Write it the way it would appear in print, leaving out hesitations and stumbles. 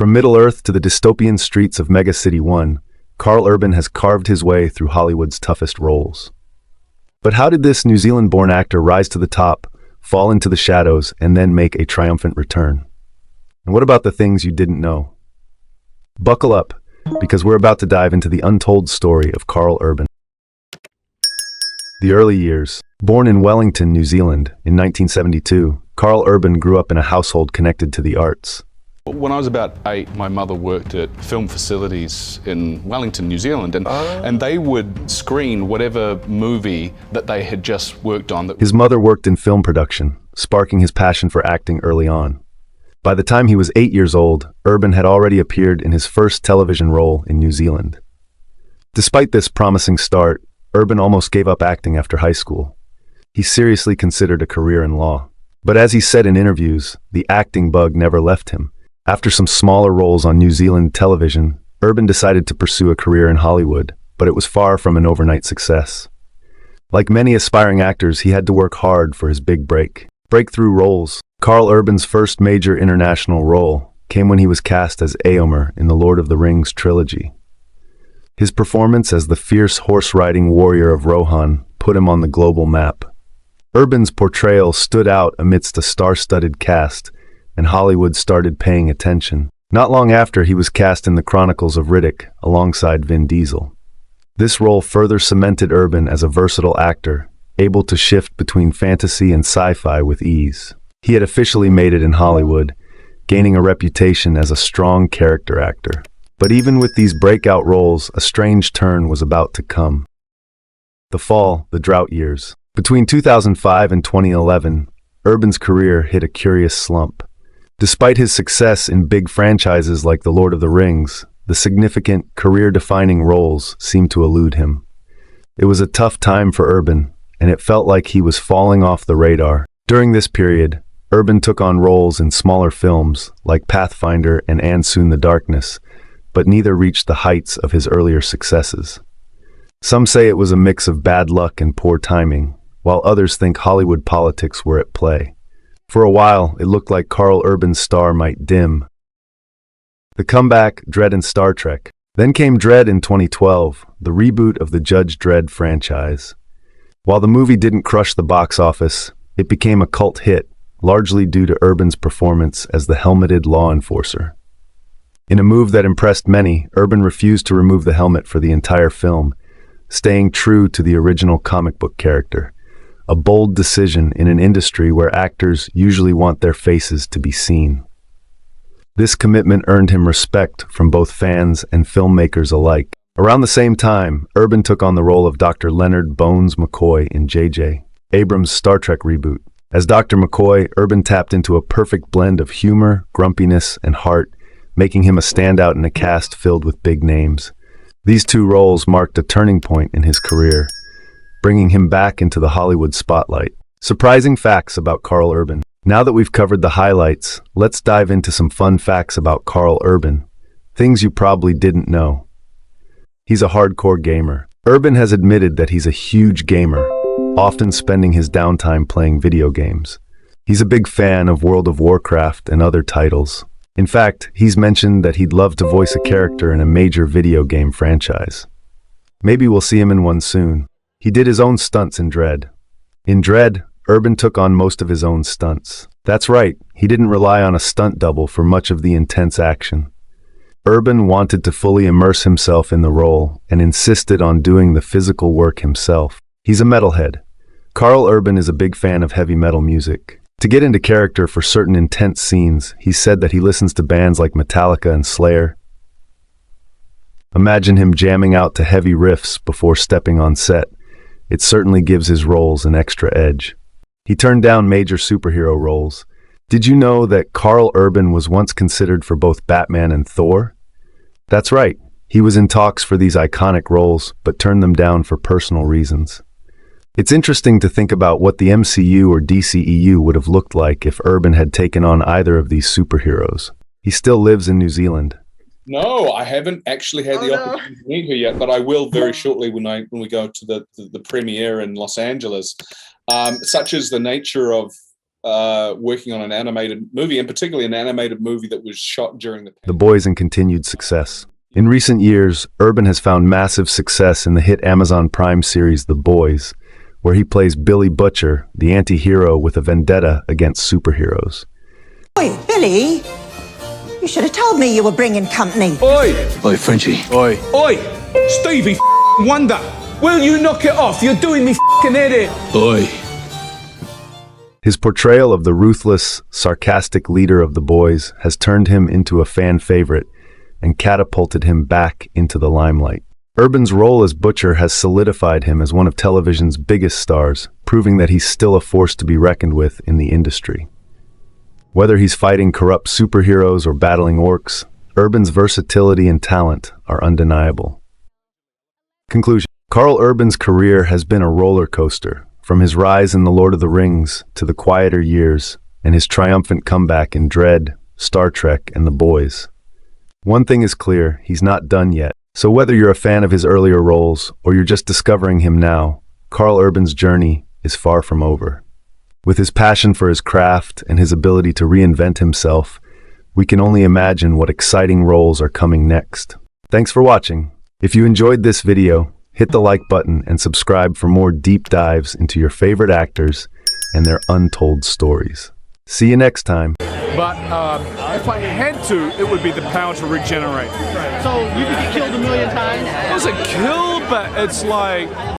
From Middle-earth to the dystopian streets of Mega City 1, Karl Urban has carved his way through Hollywood's toughest roles. But how did this New Zealand-born actor rise to the top, fall into the shadows, and then make a triumphant return? And what about the things you didn't know? Buckle up, because we're about to dive into the untold story of Karl Urban. The early years. Born in Wellington, New Zealand, in 1972, Karl Urban grew up in a household connected to the arts. When I was about 8, my mother worked at film facilities in Wellington, New Zealand, and they would screen whatever movie that they had just worked on. His mother worked in film production, sparking his passion for acting early on. By the time he was 8 years old, Urban had already appeared in his first television role in New Zealand. Despite this promising start, Urban almost gave up acting after high school. He seriously considered a career in law. But as he said in interviews, the acting bug never left him. After some smaller roles on New Zealand television, Urban decided to pursue a career in Hollywood, but it was far from an overnight success. Like many aspiring actors, he had to work hard for his big break. Breakthrough roles. Karl Urban's first major international role came when he was cast as Éomer in the Lord of the Rings trilogy. His performance as the fierce horse-riding warrior of Rohan put him on the global map. Urban's portrayal stood out amidst a star-studded cast, and Hollywood started paying attention. Not long after, he was cast in the Chronicles of Riddick alongside Vin Diesel. This role further cemented Urban as a versatile actor, able to shift between fantasy and sci-fi with ease. He had officially made it in Hollywood, gaining a reputation as a strong character actor. But even with these breakout roles, a strange turn was about to come. The fall, the drought years. Between 2005 and 2011, Urban's career hit a curious slump. Despite his success in big franchises like The Lord of the Rings, the significant, career-defining roles seemed to elude him. It was a tough time for Urban, and it felt like he was falling off the radar. During this period, Urban took on roles in smaller films like Pathfinder and Soon the Darkness, but neither reached the heights of his earlier successes. Some say it was a mix of bad luck and poor timing, while others think Hollywood politics were at play. For a while, it looked like Karl Urban's star might dim. The comeback, Dredd and Star Trek. Then came Dredd in 2012, the reboot of the Judge Dredd franchise. While the movie didn't crush the box office, it became a cult hit, largely due to Urban's performance as the helmeted law enforcer. In a move that impressed many, Urban refused to remove the helmet for the entire film, staying true to the original comic book character. A bold decision in an industry where actors usually want their faces to be seen. This commitment earned him respect from both fans and filmmakers alike. Around the same time, Urban took on the role of Dr. Leonard Bones McCoy in J.J. Abrams' Star Trek reboot. As Dr. McCoy, Urban tapped into a perfect blend of humor, grumpiness, and heart, making him a standout in a cast filled with big names. These two roles marked a turning point in his career, bringing him back into the Hollywood spotlight. Surprising facts about Karl Urban. Now that we've covered the highlights, let's dive into some fun facts about Karl Urban. Things you probably didn't know. He's a hardcore gamer. Urban has admitted that he's a huge gamer, often spending his downtime playing video games. He's a big fan of World of Warcraft and other titles. In fact, he's mentioned that he'd love to voice a character in a major video game franchise. Maybe we'll see him in one soon. He did his own stunts in Dredd. In Dredd, Urban took on most of his own stunts. That's right, he didn't rely on a stunt double for much of the intense action. Urban wanted to fully immerse himself in the role and insisted on doing the physical work himself. He's a metalhead. Karl Urban is a big fan of heavy metal music. To get into character for certain intense scenes, he said that he listens to bands like Metallica and Slayer. Imagine him jamming out to heavy riffs before stepping on set. It certainly gives his roles an extra edge. He turned down major superhero roles. Did you know that Karl Urban was once considered for both Batman and Thor? That's right, he was in talks for these iconic roles, but turned them down for personal reasons. It's interesting to think about what the MCU or DCEU would have looked like if Urban had taken on either of these superheroes. He still lives in New Zealand. No, I haven't actually had the opportunity to meet her yet, but I will very shortly when we go to the premiere in Los Angeles. Such is the nature of working on an animated movie, and particularly an animated movie that was shot during The Boys and continued success. In recent years, Urban has found massive success in the hit Amazon Prime series The Boys, where he plays Billy Butcher, the anti-hero with a vendetta against superheroes. Oi, Billy! You should have told me you were bringing company. Oi! Oi, Frenchie. Oi! Oi! Stevie Wonder! Will you knock it off? You're doing me head in! Oi! His portrayal of the ruthless, sarcastic leader of The Boys has turned him into a fan favorite and catapulted him back into the limelight. Urban's role as Butcher has solidified him as one of television's biggest stars, proving that he's still a force to be reckoned with in the industry. Whether he's fighting corrupt superheroes or battling orcs, Urban's versatility and talent are undeniable. Conclusion. Karl Urban's career has been a roller coaster, from his rise in The Lord of the Rings to the quieter years and his triumphant comeback in Dredd, Star Trek, and The Boys. One thing is clear, he's not done yet. So whether you're a fan of his earlier roles or you're just discovering him now, Karl Urban's journey is far from over. With his passion for his craft and his ability to reinvent himself, we can only imagine what exciting roles are coming next. Thanks for watching. If you enjoyed this video, hit the like button and subscribe for more deep dives into your favorite actors and their untold stories. See you next time. But if I had to, it would be the power to regenerate. So you could get killed a million times? It wasn't killed, but it's like